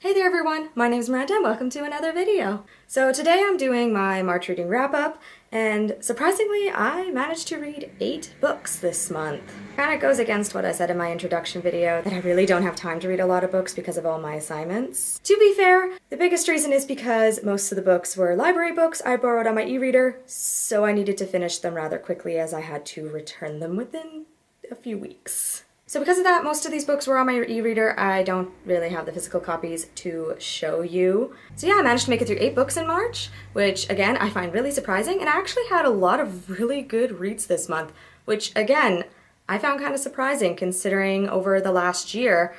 Hey there everyone, my name is Miranda and welcome to another video. So today I'm doing my March reading wrap-up, and surprisingly I managed to read 8 books this month. Kinda goes against what I said in my introduction video, that I really don't have time to read a lot of books because of all my assignments. To be fair, the biggest reason is because most of the books were library books I borrowed on my e-reader, so I needed to finish them rather quickly as I had to return them within a few weeks. So because of that, most of these books were on my e-reader. I don't really have the physical copies to show you. So yeah, I managed to make it through 8 books in March, which again, I find really surprising, and I actually had a lot of really good reads this month, which again, I found kind of surprising considering over the last year,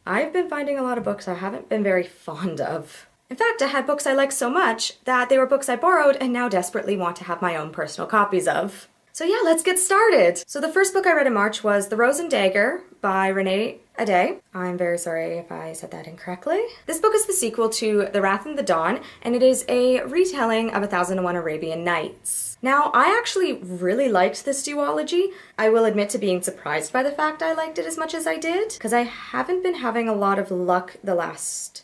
I've been finding a lot of books I haven't been very fond of. In fact, I had books I liked so much that they were books I borrowed and now desperately want to have my own personal copies of. So yeah, let's get started. So the first book I read in March was The Rose and Dagger by Renee Ade. I'm very sorry if I said that incorrectly. This book is the sequel to The Wrath and the Dawn, and it is a retelling of 1001 Arabian Nights. Now, I actually really liked this duology. I will admit to being surprised by the fact I liked it as much as I did, because I haven't been having a lot of luck the last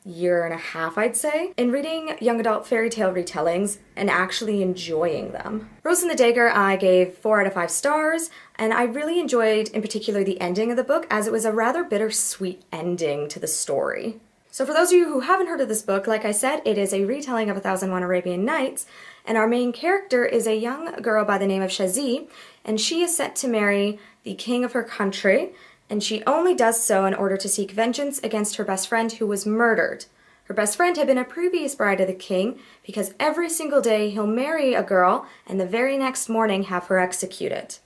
year and a half, I'd say, in reading young adult fairy tale retellings and actually enjoying them. Rose and the Dagger I gave 4 out of 5 stars, and I really enjoyed in particular the ending of the book, as it was a rather bittersweet ending to the story. So for those of you who haven't heard of this book, like I said, it is a retelling of 1001 Arabian Nights, and our main character is a young girl by the name of Shazi, and she is set to marry the king of her country, and she only does so in order to seek vengeance against her best friend who was murdered. Her best friend had been a previous bride of the king, because every single day he'll marry a girl and the very next morning have her executed.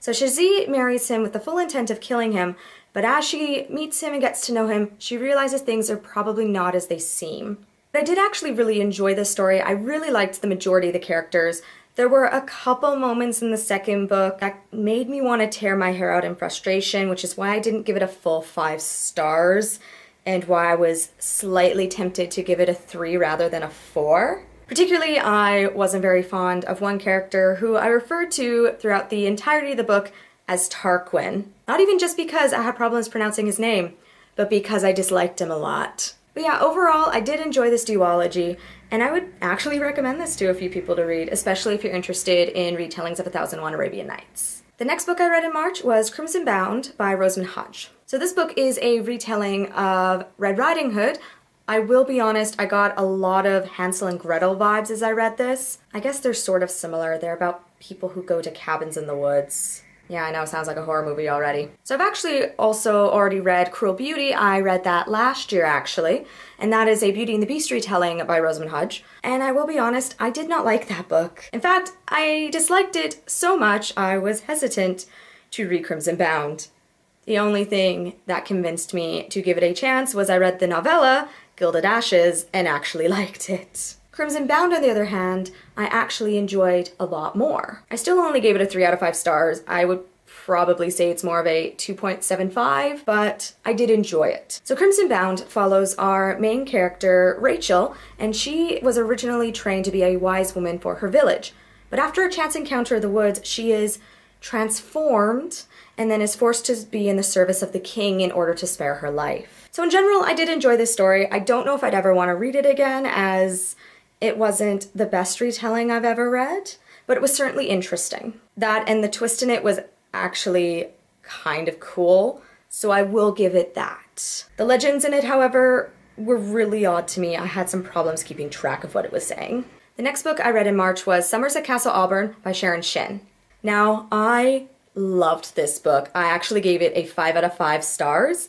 So Shazi marries him with the full intent of killing him, but as she meets him and gets to know him, she realizes things are probably not as they seem. But I did actually really enjoy this story. I really liked the majority of the characters. There were a couple moments in the second book that made me want to tear my hair out in frustration, which is why I didn't give it a full 5 stars, and why I was slightly tempted to give it a 3 rather than a 4. Particularly, I wasn't very fond of one character who I referred to throughout the entirety of the book as Tarquin. Not even just because I had problems pronouncing his name, but because I disliked him a lot. But yeah, overall, I did enjoy this duology, and I would actually recommend this to a few people to read, especially if you're interested in retellings of 1001 Arabian Nights. The next book I read in March was Crimson Bound by Rose and Hodge. So this book is a retelling of Red Riding Hood. I will be honest, I got a lot of Hansel and Gretel vibes as I read this. I guess they're sort of similar. They're about people who go to cabins in the woods. Yeah, I know, it sounds like a horror movie already. So I've actually also already read Cruel Beauty. I read that last year, actually, and that is a Beauty and the Beast retelling by Rose and Hodge. And I will be honest, I did not like that book. In fact, I disliked it so much I was hesitant to read Crimson Bound. The only thing that convinced me to give it a chance was I read the novella, Gilded Ashes, and actually liked it. Crimson Bound, on the other hand, I actually enjoyed a lot more. I still only gave it a 3 out of 5 stars. I would probably say it's more of a 2.75, but I did enjoy it. So Crimson Bound follows our main character, Rachel, and she was originally trained to be a wise woman for her village. But after a chance encounter in the woods, she is transformed and then is forced to be in the service of the king in order to spare her life. So in general, I did enjoy this story. I don't know if I'd ever want to read it again, as it wasn't the best retelling I've ever read, but it was certainly interesting. That and the twist in it was actually kind of cool, so I will give it that. The legends in it, however, were really odd to me. I had some problems keeping track of what it was saying. The next book I read in March was Summers at Castle Auburn by Sharon Shin. Now, I loved this book. I actually gave it a 5 out of 5 stars,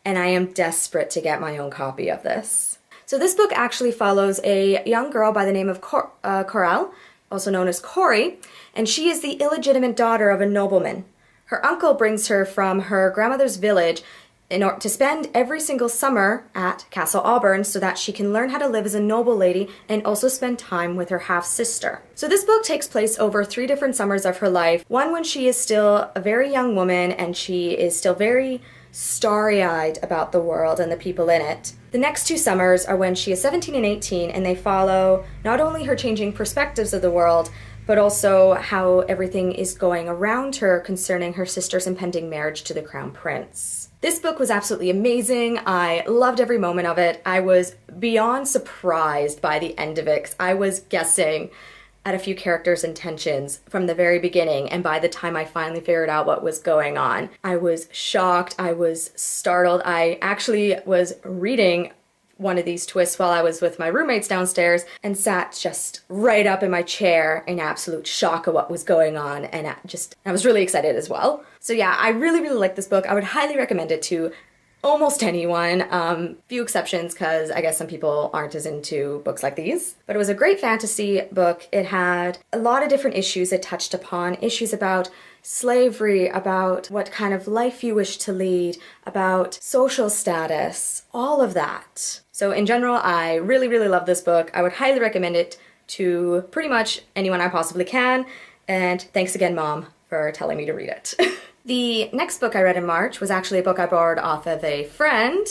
and I am desperate to get my own copy of this. So this book actually follows a young girl by the name of Coral, also known as Corey, and she is the illegitimate daughter of a nobleman. Her uncle brings her from her grandmother's village in order to spend every single summer at Castle Auburn so that she can learn how to live as a noble lady and also spend time with her half-sister. So this book takes place over 3 different summers of her life. One when she is still a very young woman and she is still very starry-eyed about the world and the people in it. The next 2 summers are when she is 17 and 18, and they follow not only her changing perspectives of the world, but also how everything is going around her concerning her sister's impending marriage to the crown prince. This book was absolutely amazing. I loved every moment of it. I was beyond surprised by the end of it, 'cause I was guessing at a few characters' intentions from the very beginning, and by the time I finally figured out what was going on, I was shocked, I was startled. I actually was reading one of these twists while I was with my roommates downstairs and sat just right up in my chair in absolute shock of what was going on, and I was really excited as well. So yeah, I really, really like this book. I would highly recommend it to almost anyone, few exceptions because I guess some people aren't as into books like these. But it was a great fantasy book. It had a lot of different issues it touched upon, issues about slavery, about what kind of life you wish to lead, about social status, all of that. So in general, I really, really love this book. I would highly recommend it to pretty much anyone I possibly can. And thanks again, Mom, for telling me to read it. The next book I read in March was actually a book I borrowed off of a friend,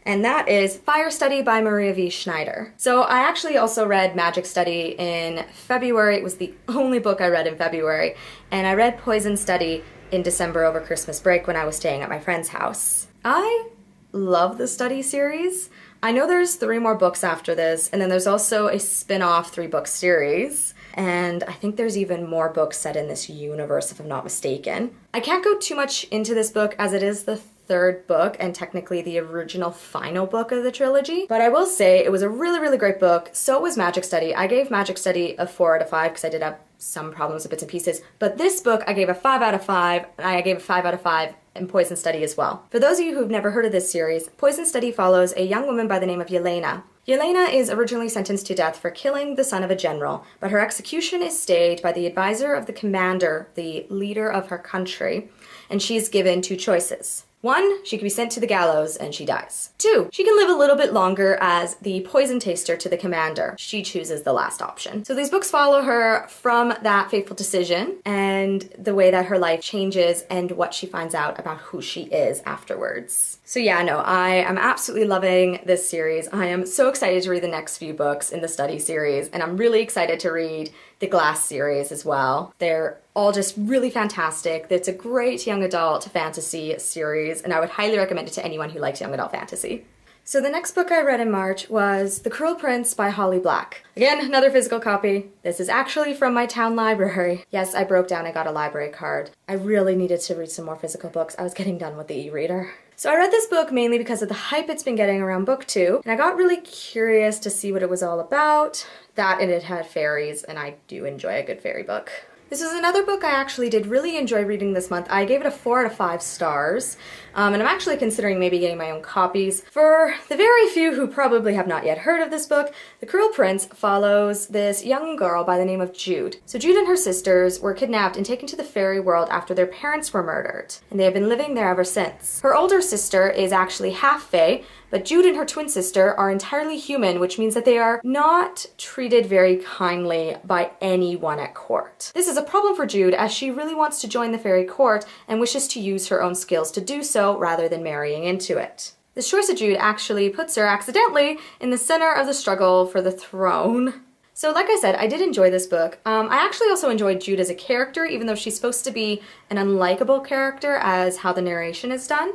and that is Fire Study by Maria V. Schneider. So I actually also read Magic Study in February. It was the only book I read in February, and I read Poison Study in December over Christmas break when I was staying at my friend's house. I love the Study series. I know there's 3 more books after this, and then there's also a spin-off 3-book series. And I think there's even more books set in this universe, if I'm not mistaken. I can't go too much into this book as it is the 3rd book and technically the original final book of the trilogy. But I will say it was a really, really great book. So was Magic Study. I gave Magic Study a 4 out of 5 because I did have some problems with bits and pieces. But this book I gave a 5 out of 5, and I gave a 5 out of 5 in Poison Study as well. For those of you who've never heard of this series, Poison Study follows a young woman by the name of Yelena. Yelena is originally sentenced to death for killing the son of a general, but her execution is stayed by the advisor of the commander, the leader of her country, and she's given 2 choices. 1, she can be sent to the gallows and she dies. 2, she can live a little bit longer as the poison taster to the commander. She chooses the last option. So these books follow her from that fateful decision and the way that her life changes and what she finds out about who she is afterwards. So yeah, no, I am absolutely loving this series. I am so excited to read the next few books in the Study series, and I'm really excited to read the Glass series as well. They're all just really fantastic. It's a great young adult fantasy series, and I would highly recommend it to anyone who likes young adult fantasy. So the next book I read in March was The Cruel Prince by Holly Black. Again, another physical copy. This is actually from my town library. Yes, I broke down and got a library card. I really needed to read some more physical books. I was getting done with the e-reader. So I read this book mainly because of the hype it's been getting around BookTube, and I got really curious to see what it was all about. That and it had fairies, and I do enjoy a good fairy book. This was another book I actually did really enjoy reading this month. I gave it a 4 out of 5 stars, and I'm actually considering maybe getting my own copies. For the very few who probably have not yet heard of this book, The Cruel Prince follows this young girl by the name of Jude. So Jude and her sisters were kidnapped and taken to the fairy world after their parents were murdered, and they have been living there ever since. Her older sister is actually half fae, but Jude and her twin sister are entirely human, which means that they are not treated very kindly by anyone at court. This is a problem for Jude as she really wants to join the fairy court and wishes to use her own skills to do so rather than marrying into it. This choice of Jude actually puts her accidentally in the center of the struggle for the throne. So like I said, I did enjoy this book. I actually also enjoyed Jude as a character, even though she's supposed to be an unlikable character as how the narration is done.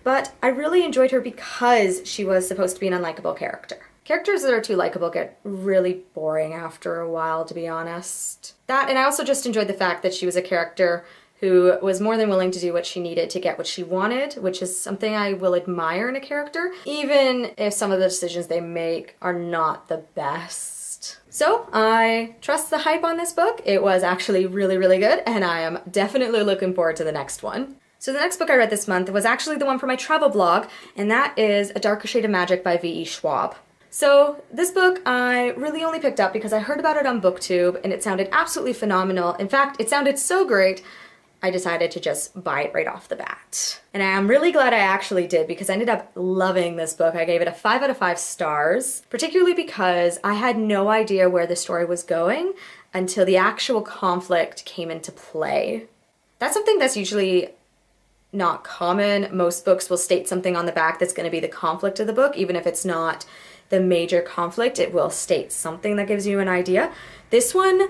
But I really enjoyed her because she was supposed to be an unlikable character. Characters that are too likable get really boring after a while, to be honest. That, and I also just enjoyed the fact that she was a character who was more than willing to do what she needed to get what she wanted, which is something I will admire in a character, even if some of the decisions they make are not the best. So I trust the hype on this book. It was actually really, really good, and I am definitely looking forward to the next one. So the next book I read this month was actually the one for my travel blog, and that is A Darker Shade of Magic by V.E. Schwab. So this book I really only picked up because I heard about it on BookTube and it sounded absolutely phenomenal. In fact, it sounded so great, I decided to just buy it right off the bat. And I'm really glad I actually did because I ended up loving this book. I gave it a 5 out of 5 stars, particularly because I had no idea where the story was going until the actual conflict came into play. That's something that's usually not common. Most books will state something on the back that's going to be the conflict of the book, even if it's not the major conflict, it will state something that gives you an idea. This one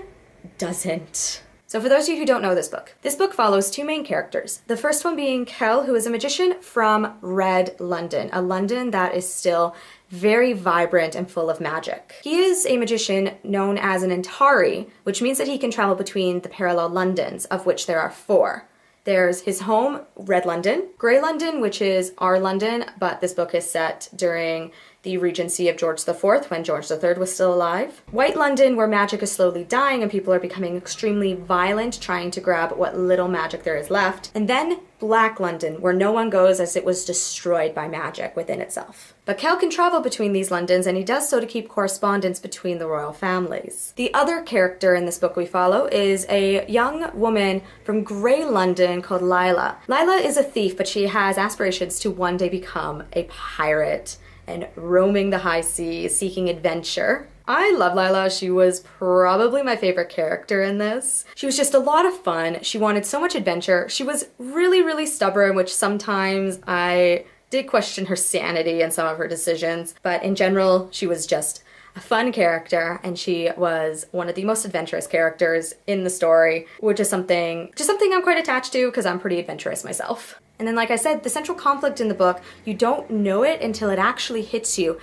doesn't. So for those of you who don't know this book follows two main characters. The first one being Kel, who is a magician from Red London, a London that is still very vibrant and full of magic. He is a magician known as an Antari, which means that he can travel between the parallel Londons, of which there are 4. There's his home, Red London, Grey London, which is our London, but this book is set during the regency of George IV, when George III was still alive. White London, where magic is slowly dying and people are becoming extremely violent, trying to grab what little magic there is left. And then Black London, where no one goes as it was destroyed by magic within itself. But Kel can travel between these Londons, and he does so to keep correspondence between the royal families. The other character in this book we follow is a young woman from Grey London called Lila. Lila is a thief, but she has aspirations to one day become a pirate and roaming the high seas, seeking adventure. I love Lila. She was probably my favorite character in this. She was just a lot of fun. She wanted so much adventure. She was really, really stubborn, which sometimes I did question her sanity and some of her decisions. But in general, she was just a fun character, and she was one of the most adventurous characters in the story, which is something I'm quite attached to because I'm pretty adventurous myself. And then, like I said, the central conflict in the book, you don't know it until it actually hits you.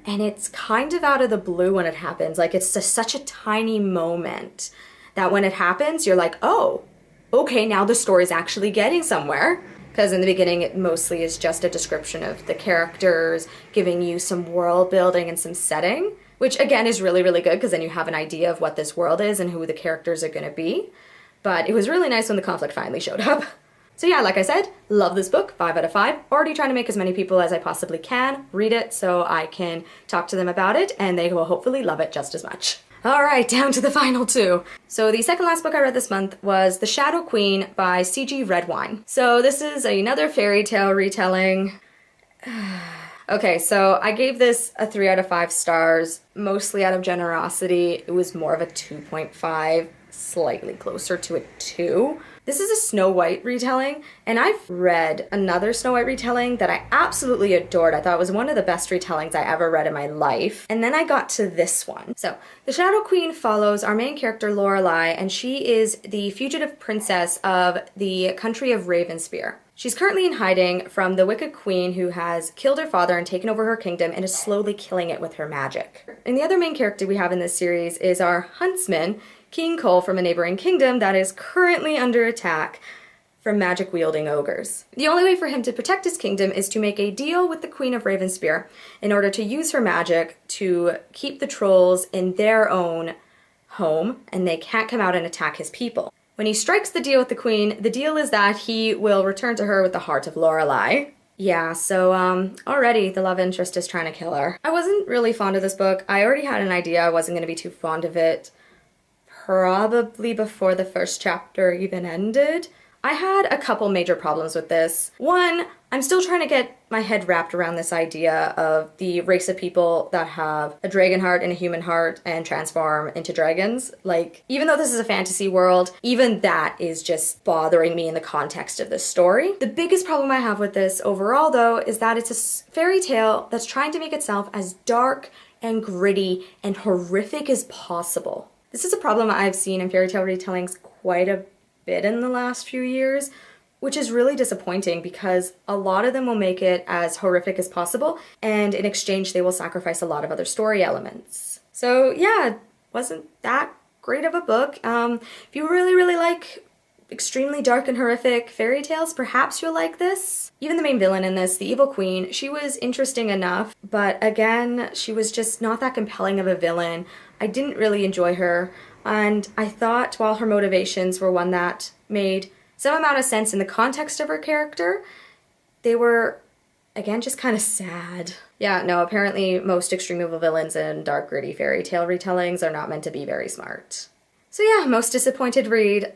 And it's kind of out of the blue when it happens. Like, it's just such a tiny moment that when it happens, you're like, oh, okay, now the story's actually getting somewhere. Because in the beginning, it mostly is just a description of the characters, giving you some world building and some setting, which again is really, really good because then you have an idea of what this world is and who the characters are going to be. But it was really nice when the conflict finally showed up. So yeah, like I said, love this book, 5 out of 5. Already trying to make as many people as I possibly can read it so I can talk to them about it, and they will hopefully love it just as much. All right, down to the final 2. So the second last book I read this month was The Shadow Queen by C.G. Redwine. So this is another fairy tale retelling. Okay, so I gave this a 3 out of 5 stars, mostly out of generosity. It was more of a 2.5, slightly closer to a 2. This is a Snow White retelling, and I've read another Snow White retelling that I absolutely adored. I thought it was one of the best retellings I ever read in my life. And then I got to this one. So, The Shadow Queen follows our main character, Lorelei, and she is the fugitive princess of the country of Ravenspear. She's currently in hiding from the wicked queen who has killed her father and taken over her kingdom and is slowly killing it with her magic. And the other main character we have in this series is our huntsman, King Cole, from a neighboring kingdom that is currently under attack from magic-wielding ogres. The only way for him to protect his kingdom is to make a deal with the Queen of Ravenspear in order to use her magic to keep the trolls in their own home, and they can't come out and attack his people. When he strikes the deal with the queen, the deal is that he will return to her with the heart of Lorelei. Yeah, so already the love interest is trying to kill her. I wasn't really fond of this book. I already had an idea I wasn't going to be too fond of it, probably before the first chapter even ended. I had a couple major problems with this. One, I'm still trying to get my head wrapped around this idea of the race of people that have a dragon heart and a human heart and transform into dragons. Like, even though this is a fantasy world, even that is just bothering me in the context of this story. The biggest problem I have with this overall, though, is that it's a fairy tale that's trying to make itself as dark and gritty and horrific as possible. This is a problem I've seen in fairy tale retellings quite a bit in the last few years, which is really disappointing because a lot of them will make it as horrific as possible, and in exchange they will sacrifice a lot of other story elements. So yeah, it wasn't that great of a book. If you really like extremely dark and horrific fairy tales, perhaps you'll like this. Even the main villain in this, the evil queen, she was interesting enough, but again, she was just not that compelling of a villain. I didn't really enjoy her. And I thought while her motivations were one that made some amount of sense in the context of her character, they were, again, just kind of sad. Yeah, no, apparently most extreme evil villains in dark, gritty fairy tale retellings are not meant to be very smart. So yeah, most disappointed read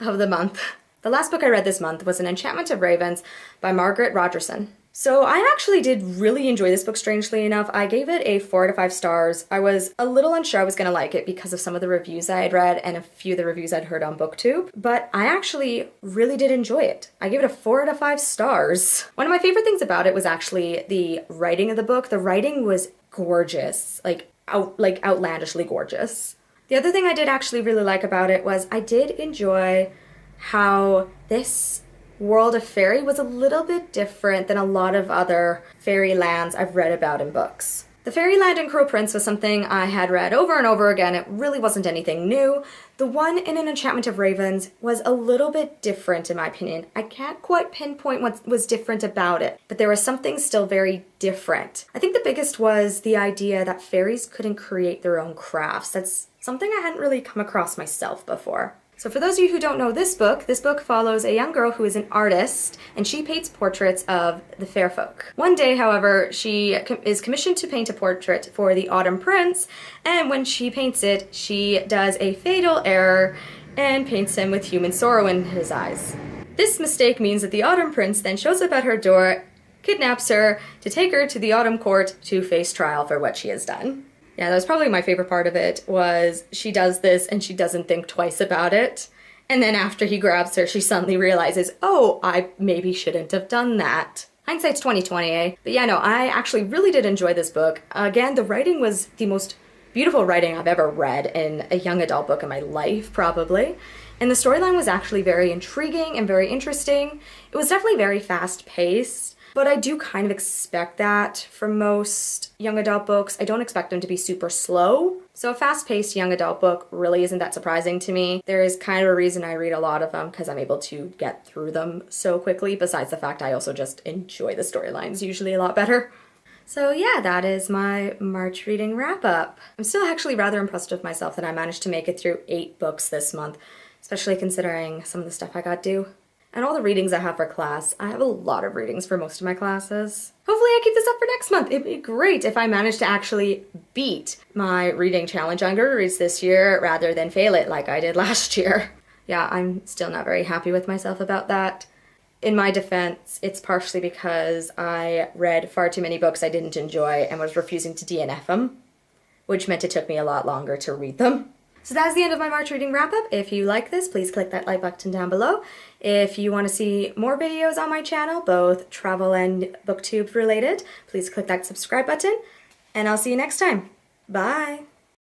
of the month. The last book I read this month was Enchantment of Ravens by Margaret Rogerson. So I actually did really enjoy this book, strangely enough. I gave it a 4 out of 5 stars. I was a little unsure I was going to like it because of some of the reviews I had read and a few of the reviews I'd heard on BookTube, but I actually really did enjoy it. I gave it a 4 out of 5 stars. One of my favorite things about it was actually the writing of the book. The writing was gorgeous, like outlandishly gorgeous. The other thing I did actually really like about it was I did enjoy how this world of fairy was a little bit different than a lot of other fairy lands I've read about in books. The Fairyland in Crow Prince was something I had read over and over again. It really wasn't anything new. The one in An Enchantment of Ravens was a little bit different in my opinion. I can't quite pinpoint what was different about it, but there was something still very different. I think the biggest was the idea that fairies couldn't create their own crafts. That's something I hadn't really come across myself before. So for those of you who don't know this book follows a young girl who is an artist, and she paints portraits of the fair folk. One day, however, she is commissioned to paint a portrait for the Autumn Prince, and when she paints it, she does a fatal error and paints him with human sorrow in his eyes. This mistake means that the Autumn Prince then shows up at her door, kidnaps her to take her to the Autumn Court to face trial for what she has done. Yeah, that was probably my favorite part of it, was she does this and she doesn't think twice about it. And then after he grabs her, she suddenly realizes, oh, I maybe shouldn't have done that. Hindsight's 20/20, eh? But yeah, no, I actually really did enjoy this book. Again, the writing was the most beautiful writing I've ever read in a young adult book in my life, probably. And the storyline was actually very intriguing and very interesting. It was definitely very fast-paced. But I do kind of expect that from most young adult books. I don't expect them to be super slow. So a fast-paced young adult book really isn't that surprising to me. There is kind of a reason I read a lot of them, because I'm able to get through them so quickly, besides the fact I also just enjoy the storylines usually a lot better. So yeah, that is my March reading wrap-up. I'm still actually rather impressed with myself that I managed to make it through 8 books this month, especially considering some of the stuff I got due. And all the readings I have for class. I have a lot of readings for most of my classes. Hopefully I keep this up for next month. It'd be great if I managed to actually beat my reading challenge on Goodreads this year rather than fail it like I did last year. Yeah, I'm still not very happy with myself about that. In my defense, it's partially because I read far too many books I didn't enjoy and was refusing to DNF them, which meant it took me a lot longer to read them. So that's the end of my March reading wrap-up. If you like this, please click that like button down below. If you want to see more videos on my channel, both travel and booktube related, please click that subscribe button. And I'll see you next time. Bye!